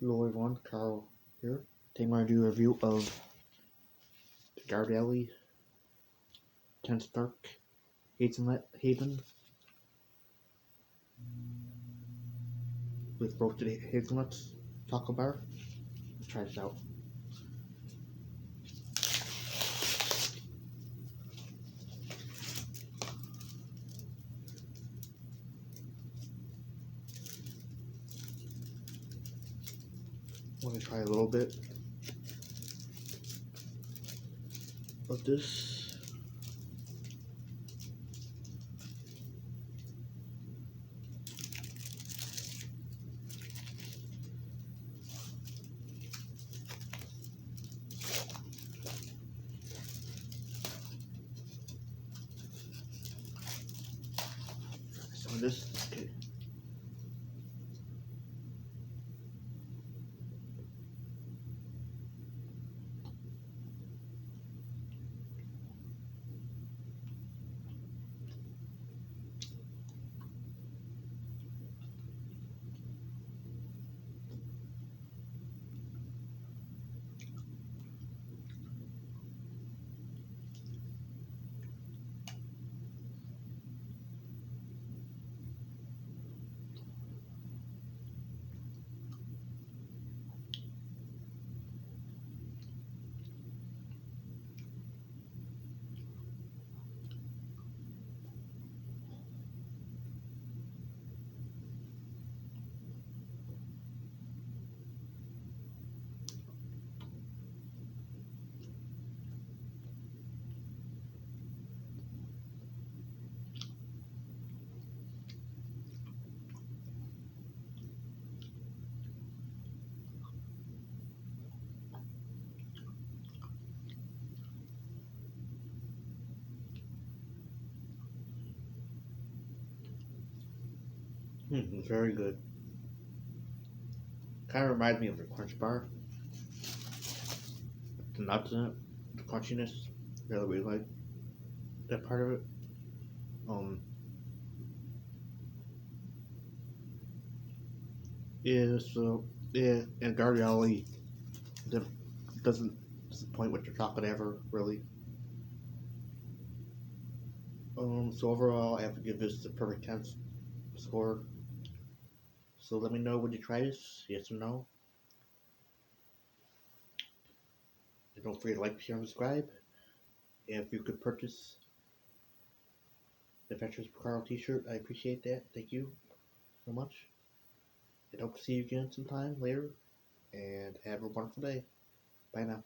Hello everyone, Carl here. Today I'm going to do a review of the Ghirardelli 10 Stark Hazelnut Haven with roasted hazelnuts taco bar. Let's try this out. I'm going to try a little bit of this. Some of this. Okay. It's very good. Kind of reminds me of the Crunch Bar. The nuts in it, the crunchiness. I really like that part of it. And Ghirardelli doesn't disappoint with your chocolate ever, really. So overall, I have to give this the perfect 10 score. So let me know when you try this, yes or no. And don't forget to like, share, and subscribe. And if you could purchase the Adventures Carl t-shirt, I appreciate that. Thank you so much. And hope to see you again sometime later. And have a wonderful day. Bye now.